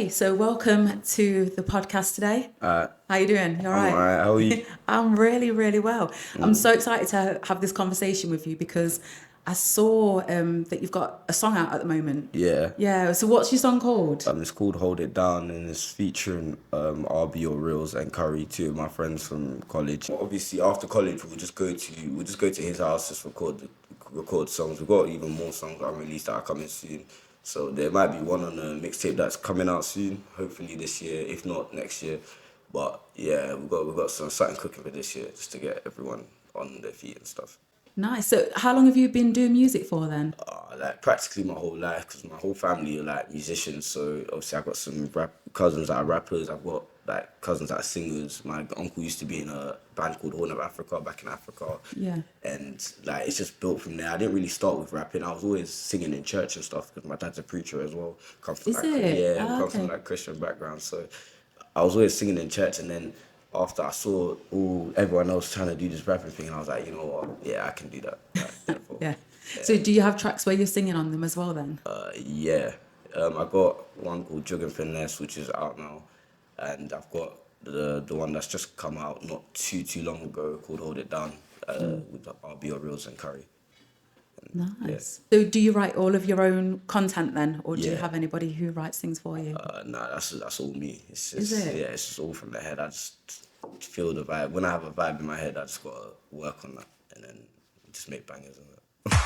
Okay, so welcome to the podcast today. How you doing? You all right? I'm alright. How are you? I'm really, really well. I'm so excited to have this conversation with you because I saw that you've got a song out at the moment. Yeah. Yeah. So what's your song called? It's called Hold It Down, and it's featuring RB or Reels and Curry, two of my friends from college. Obviously, after college, we'll just go to his house, just record songs. We've got even more songs unreleased that are coming soon. So there might be one on a mixtape that's coming out soon, hopefully this year, if not next year. But yeah, we've got something cooking for this year, just to get everyone on their feet and stuff. Nice. So how long have you been doing music for then? Like practically my whole life, because my whole family are like musicians. So obviously I've got some cousins that are rappers. I've got like cousins that are singers. My uncle used to be in a band called Horn of Africa back in Africa. Yeah. And like it's just built from there. I didn't really start with rapping. I was always singing in church and stuff because my dad's a preacher as well. Come from Is it? Yeah, Ah, come from okay. like Christian background. So I was always singing in church, and then after I saw everyone else trying to do this rapping thing, I was like, you know what? Yeah, I can do that. Like, therefore, Yeah. So do you have tracks where you're singing on them as well then? yeah. I got one called Jug and Finesse, which is out now, and I've got the one that's just come out not too long ago called Hold It Down, with the RB or Reels and Curry. Nice. So do you write all of your own content then, or do you Yeah. have anybody who writes things for you? Nah, that's all me. It's Is just, it? yeah, it's just all from the head. I just feel the vibe. When I have a vibe in my head, I just gotta work on that and then just make bangers on it.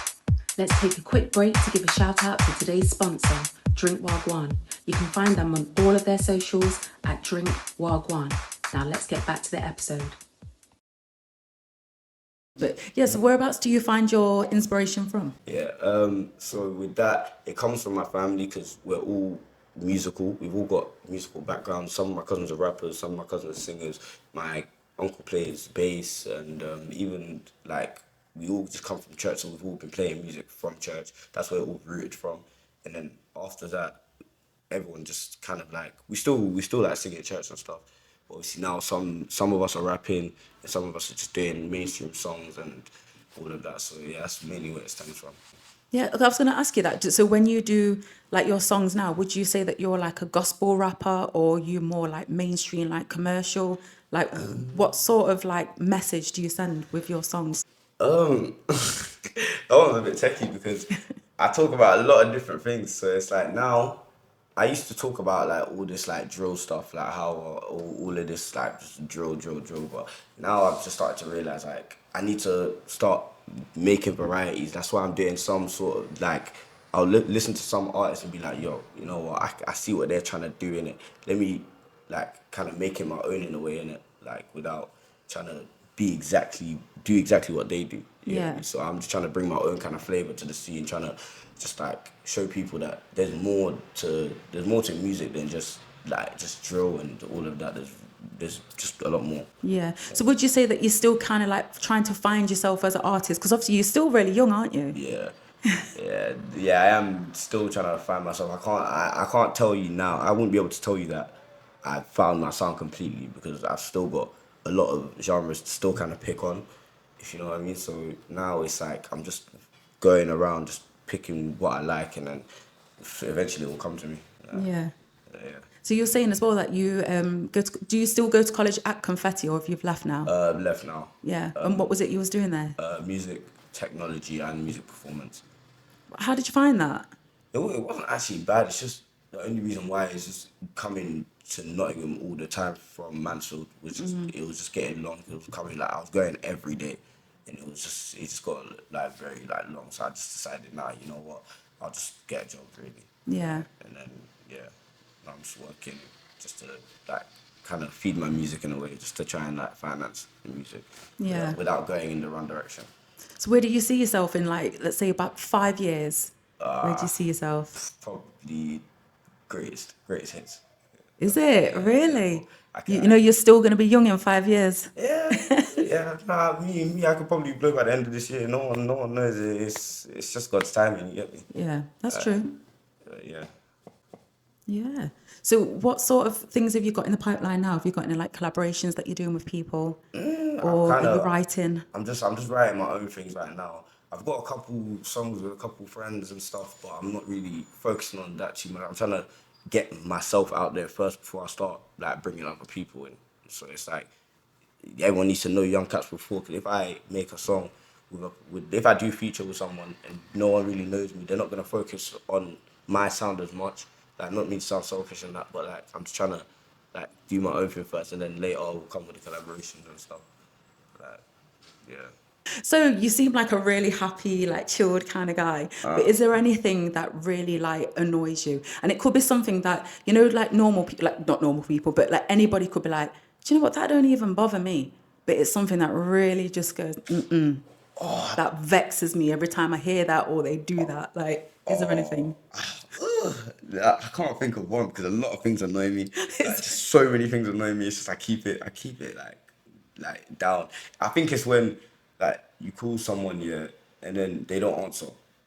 Let's take a quick break to give a shout out to today's sponsor, Drink Wagwan. You can find them on all of their socials at Drink Wagwan. Now let's get back to the episode. But yes, whereabouts do you find your inspiration from? Yeah, so with that, it comes from my family because we're all musical. We've all got musical backgrounds. Some of my cousins are rappers, some of my cousins are singers. My uncle plays bass, and even like we all just come from church, so we've all been playing music from church. That's where it all rooted from. And then after that, everyone just kind of like we still like singing at church and stuff. But obviously now some of us are rapping and some of us are just doing mainstream songs and all of that. So yeah, that's mainly where it stems from. Yeah, I was going to ask you that. So when you do like your songs now, would you say that you're like a gospel rapper or you more like mainstream, like commercial? Like what sort of like message do you send with your songs? That one's a bit techy because I talk about a lot of different things. So it's like now, I used to talk about like all this like drill stuff, like how all of this like just drill. But now I've just started to realize like I need to start making varieties. That's why I'm doing some sort of like I'll listen to some artists and be like, yo, you know what? I see what they're trying to do in it. Let me like kind of make it my own in a way in it, like without trying to do exactly what they do. You know what I Yeah. mean? So I'm just trying to bring my own kind of flavor to the scene, trying to just like show people that there's more to music than just drill and all of that. There's just a lot more. Yeah. So would you say that you're still kind of like trying to find yourself as an artist? Because obviously you're still really young, aren't you? Yeah. Yeah. I am still trying to find myself. I can't tell you now. I wouldn't be able to tell you that I found my sound completely because I've still got a lot of genres to still kind of pick on, if you know what I mean. So now it's like I'm just going around just picking what I like, and then eventually it will come to me. Yeah. Yeah. So you're saying as well that you do you still go to college at Confetti or have you left now? Left now. Yeah. And what was it you was doing there? Music technology and music performance. How did you find that? It wasn't actually bad. It's just the only reason why is just coming to Nottingham all the time from Mansfield was just it was just getting long. It was coming like I was going every day, and it just got like very like long. So I just decided, nah, you know what, I'll just get a job really. Yeah. And then now I'm just working just to like kind of feed my music in a way, just to try and like finance the music. Yeah. Without going in the wrong direction. So where do you see yourself in like, let's say about 5 years? Where do you see yourself? Probably greatest hits. Is it? Really? I You can, know, you're still going to be young in 5 years. yeah. Nah, me, I could probably blow by the end of this year. No one knows. It's just God's timing. You get me? Yeah, that's true. Yeah. Yeah. So what sort of things have you got in the pipeline now? Have you got any like collaborations that you're doing with people? Or are you writing? I'm just writing my own things right now. I've got a couple songs with a couple friends and stuff, but I'm not really focusing on that too much. I'm trying to get myself out there first before I start like bringing other people in. So it's like everyone needs to know Young Capz before. Cause if I make a song if I do feature with someone and no one really knows me, they're not gonna focus on my sound as much. Like not me to sound selfish and that, but like I'm just trying to like do my own thing first, and then later we'll come with the collaborations and stuff. Like, yeah. So you seem like a really happy, like chilled kind of guy. But is there anything that really like annoys you? And it could be something that, you know, like normal people, like not normal people, but like anybody could be like, do you know what? That don't even bother me. But it's something that really just goes, that vexes me every time I hear that or they do that. Like, is there anything? I can't think of one because a lot of things annoy me. Like, just so many things annoy me. It's just I keep it like down. I think it's when like you call someone, yeah, and then they don't answer,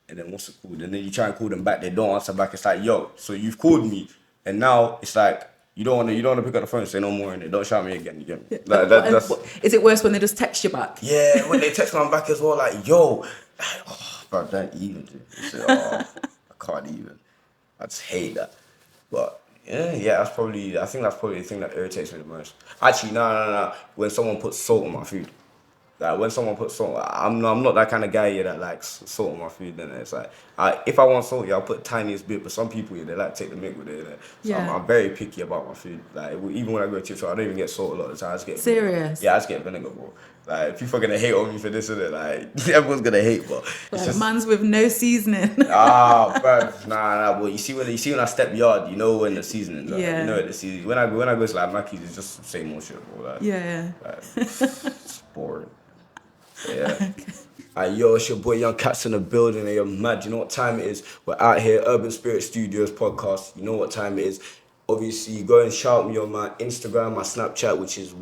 and then what's it called? And then you try and call them back, they don't answer back. It's like, yo, so you've called me, and now it's like you don't want to pick up the phone and say no more, and they don't shout me again. You get me? Like that's. Is it worse when they just text you back? Yeah, when they text me back as well, like yo, like, oh, bro, don't even. Say, oh, I can't even. I just hate that. But yeah, I think that's probably the thing that irritates me the most. Actually, no. When someone puts salt on my food. Like when someone puts salt, I'm not that kind of guy that likes salt on my food. Then it's like, if I want salt, I'll put the tiniest bit. But some people, they like to take the mick with it. So Yeah. I'm very picky about my food. Like even when I go to church, I don't even get salt a lot of the time. I just get Serious? Vinegar. Yeah, I just get vinegar, bro. Like people are gonna hate on me for this and that. Like everyone's gonna hate, but it's Like, just man's with no seasoning. bro, nah. But you see when I step yard, you know when the seasoning's right. Yeah. You know the season. When I go to like Mackey's, it's just the same old shit, bro. Like, Yeah. it's boring. Yeah. Yo, it's your boy Young Capz in the building, and you're mad. You know what time it is? We're out here, Urban Spirit Studios podcast. You know what time it is. Obviously, go and shout me on my Instagram, my Snapchat, which is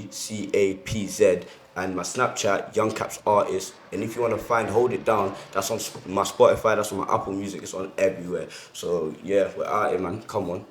YUNGCAPZ, and my Snapchat, Young Capz Artist. And if you want to find Hold It Down, that's on my Spotify, that's on my Apple Music, it's on everywhere. So yeah, we're out here, man. Come on.